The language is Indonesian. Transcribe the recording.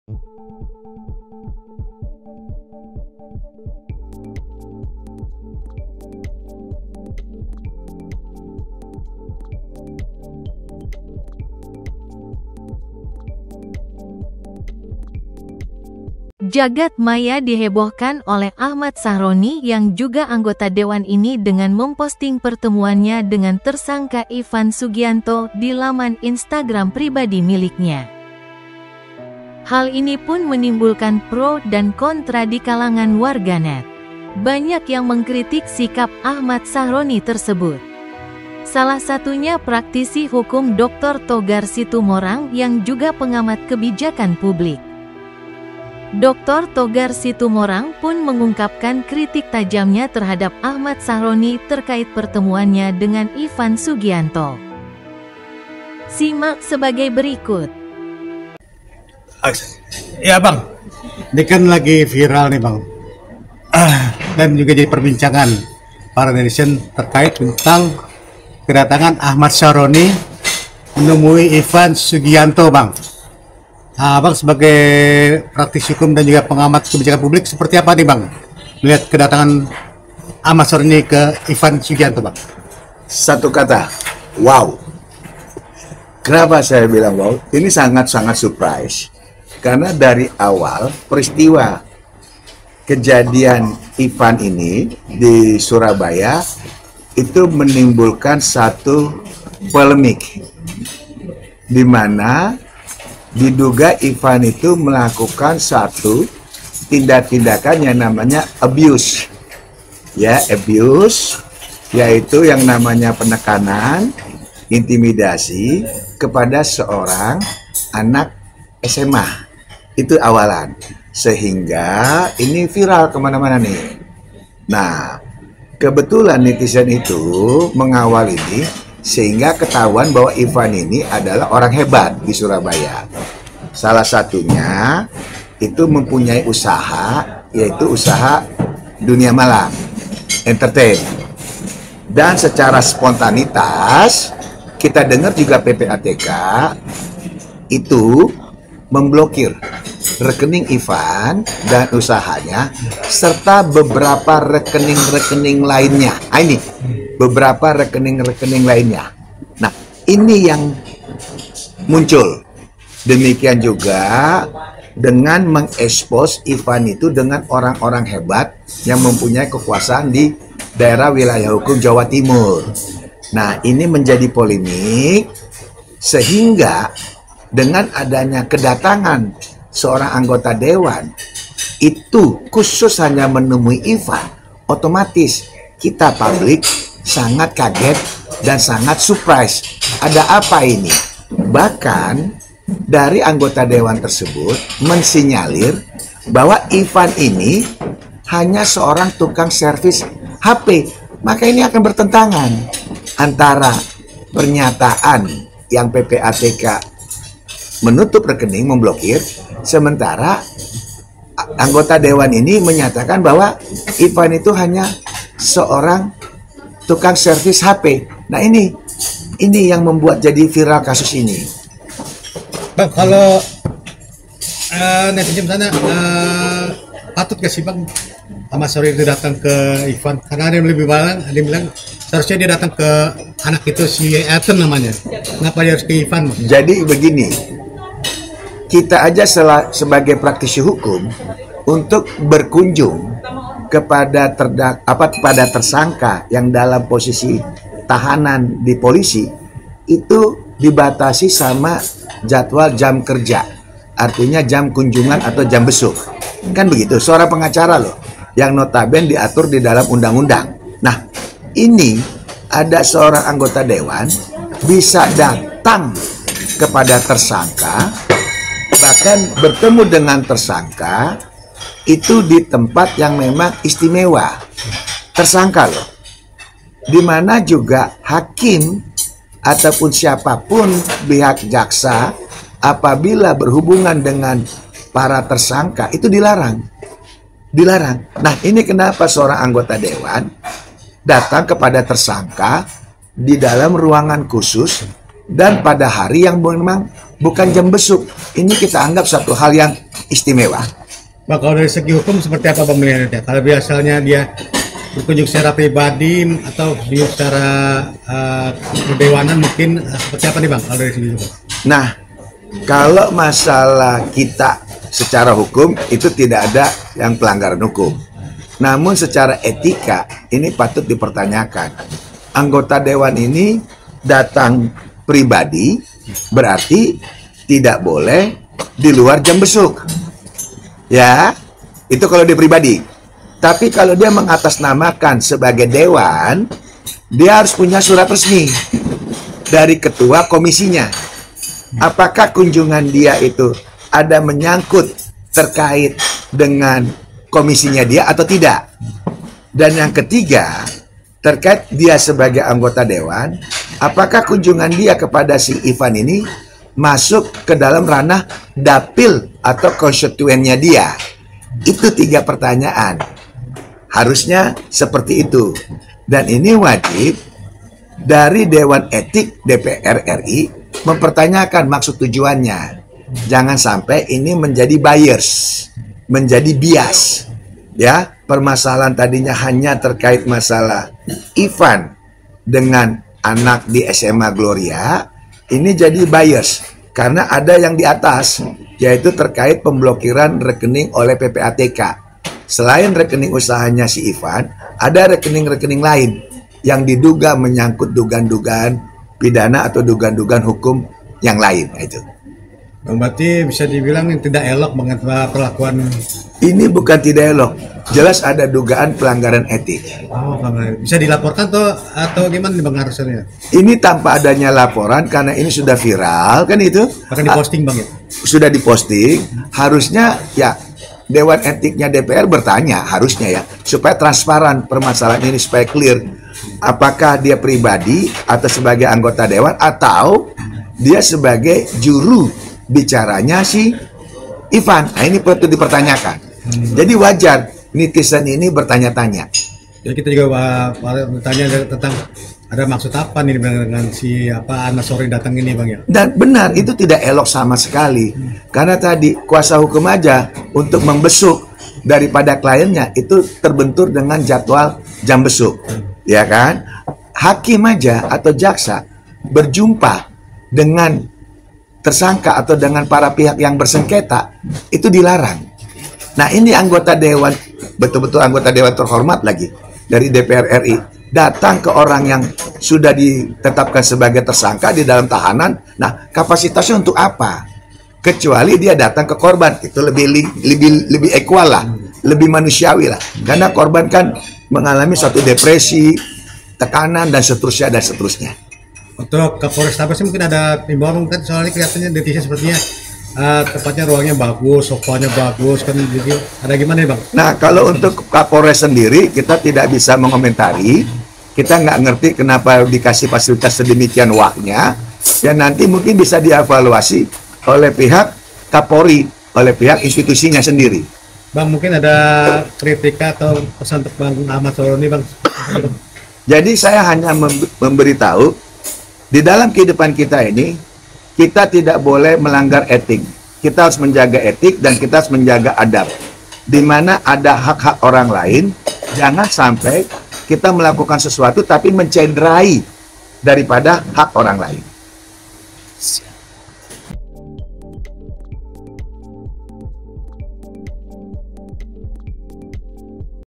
Jagat maya dihebohkan oleh Ahmad Sahroni yang juga anggota dewan ini dengan memposting pertemuannya dengan tersangka Ivan Sugianto di laman Instagram pribadi miliknya. Hal ini pun menimbulkan pro dan kontra di kalangan warganet. Banyak yang mengkritik sikap Ahmad Sahroni tersebut. Salah satunya praktisi hukum Dr. Togar Situmorang yang juga pengamat kebijakan publik. Dr. Togar Situmorang pun mengungkapkan kritik tajamnya terhadap Ahmad Sahroni terkait pertemuannya dengan Ivan Sugianto. Simak sebagai berikut. Ya bang, ini kan lagi viral nih bang, dan juga jadi perbincangan para netizen terkait tentang kedatangan Ahmad Sahroni menemui Ivan Sugianto bang. Abang sebagai praktisi hukum dan juga pengamat kebijakan publik seperti apa nih bang melihat kedatangan Ahmad Sahroni ke Ivan Sugianto bang? Satu kata, wow. Kenapa saya bilang wow? Ini sangat-sangat surprise karena dari awal peristiwa kejadian Ivan ini di Surabaya itu menimbulkan satu polemik di mana diduga Ivan itu melakukan satu tindakan yang namanya abuse. Ya, abuse yaitu yang namanya penekanan, intimidasi kepada seorang anak SMA. Itu awalan. Sehingga ini viral kemana-mana nih. Nah, kebetulan netizen itu mengawal ini sehingga ketahuan bahwa Ivan ini adalah orang hebat di Surabaya. Salah satunya itu mempunyai usaha, yaitu usaha dunia malam, entertain. Dan secara spontanitas kita dengar juga PPATK itu memblokir rekening Ivan dan usahanya serta beberapa rekening-rekening lainnya. Ini beberapa rekening-rekening lainnya. Nah, ini yang muncul. Demikian juga dengan mengekspos Ivan itu dengan orang-orang hebat yang mempunyai kekuasaan di daerah wilayah hukum Jawa Timur. Nah, ini menjadi polemik sehingga dengan adanya kedatangan seorang anggota dewan itu khusus hanya menemui Ivan, otomatis kita publik sangat kaget dan sangat surprise. Ada apa ini? Bahkan dari anggota dewan tersebut mensinyalir bahwa Ivan ini hanya seorang tukang servis HP. Maka ini akan bertentangan antara pernyataan yang PPATK menutup rekening, memblokir, sementara anggota dewan ini menyatakan bahwa Ivan itu hanya seorang tukang servis HP. Nah, ini yang membuat jadi viral kasus ini. Bang, kalau netizen sana patut gak sih bang Ahmad Sahroni itu datang ke Ivan? Karena ada yang lebih bilang, ada yang bilang seharusnya dia datang ke anak itu si Ethan namanya. Kenapa dia harus ke Ivan? Bang? Jadi begini, kita aja sebagai praktisi hukum untuk berkunjung kepada pada tersangka yang dalam posisi tahanan di polisi itu dibatasi sama jadwal jam kerja, artinya jam kunjungan atau jam besuk, kan begitu. Seorang pengacara loh, yang notabene diatur di dalam undang-undang. Nah, ini ada seorang anggota dewan bisa datang kepada tersangka, bahkan bertemu dengan tersangka itu di tempat yang memang istimewa, tersangka loh, dimana juga hakim ataupun siapapun pihak jaksa apabila berhubungan dengan para tersangka itu dilarang. Nah, ini kenapa seorang anggota dewan datang kepada tersangka di dalam ruangan khusus dan pada hari yang memang bukan jam besuk. Ini kita anggap satu hal yang istimewa. Bang, kalau dari segi hukum seperti apa Bang melihatnya? Kalau biasanya dia berkunjung secara pribadi atau berkunjung secara kedewanan mungkin seperti apa nih Bang kalau dari segi hukum? Nah, kalau masalah kita secara hukum itu tidak ada yang pelanggaran hukum. Namun secara etika ini patut dipertanyakan. Anggota dewan ini datang pribadi berarti tidak boleh di luar jam besuk. Ya, itu kalau dia pribadi. Tapi kalau dia mengatasnamakan sebagai dewan, dia harus punya surat resmi dari ketua komisinya. Apakah kunjungan dia itu ada menyangkut terkait dengan komisinya dia atau tidak? Dan yang ketiga, terkait dia sebagai anggota dewan, apakah kunjungan dia kepada si Ivan ini masuk ke dalam ranah dapil atau konstituennya dia? Itu 3 pertanyaan. Harusnya seperti itu. Dan ini wajib dari Dewan Etik DPR RI mempertanyakan maksud tujuannya. Jangan sampai ini menjadi bias, menjadi bias. Ya, permasalahan tadinya hanya terkait masalah Ivan dengan anak di SMA Gloria, ini jadi bias karena ada yang di atas, yaitu terkait pemblokiran rekening oleh PPATK. Selain rekening usahanya si Ivan, ada rekening-rekening lain yang diduga menyangkut dugaan-dugaan pidana atau dugaan-dugaan hukum yang lain. Itu. Bang, berarti bisa dibilang tidak elok mengenai perlakuan. Ini bukan tidak elok, jelas ada dugaan pelanggaran etik. Oh, Bang, bisa dilaporkan atau gimana nih Bang harusnya? Ini tanpa adanya laporan karena ini sudah viral kan itu. Akan diposting Bang ya? Sudah diposting, harusnya ya Dewan Etiknya DPR bertanya, harusnya ya, supaya transparan permasalahan ini, supaya clear. Apakah dia pribadi atau sebagai anggota dewan atau dia sebagai juru bicaranya si Ivan. Nah, ini perlu dipertanyakan. Jadi wajar netizen ini bertanya-tanya. Jadi kita juga bertanya tentang ada maksud apa nih dengan si Ahmad Syaroni datang ini Bang ya? Dan benar, itu tidak elok sama sekali. Karena tadi kuasa hukum aja untuk membesuk daripada kliennya itu terbentur dengan jadwal jam besuk. Ya kan? Hakim aja atau jaksa berjumpa dengan tersangka atau dengan para pihak yang bersengketa itu dilarang. Nah, ini anggota dewan, betul-betul anggota dewan terhormat lagi dari DPR RI, datang ke orang yang sudah ditetapkan sebagai tersangka di dalam tahanan. Nah, kapasitasnya untuk apa? Kecuali dia datang ke korban, itu lebih equal lah, lebih manusiawi lah. Karena korban kan mengalami suatu depresi, tekanan dan seterusnya dan seterusnya. Untuk Kapolres Tabes mungkin ada himbauan kan, soalnya kelihatannya netizen sepertinya tempatnya ruangnya bagus, sofanya bagus kan, jadi ada gimana nih Bang? Nah, kalau untuk Kapolres sendiri kita tidak bisa mengomentari, kita nggak ngerti kenapa dikasih fasilitas sedemikian wahnya. Ya nanti mungkin bisa dievaluasi oleh pihak Kapolri, oleh pihak institusinya sendiri. Bang, mungkin ada kritik atau pesan untuk Bang Ahmad Syaroni Bang? Jadi saya hanya memberitahu di dalam kehidupan kita ini, kita tidak boleh melanggar etik. Kita harus menjaga etik dan kita harus menjaga adab. Di mana ada hak-hak orang lain, jangan sampai kita melakukan sesuatu tapi mencederai daripada hak orang lain.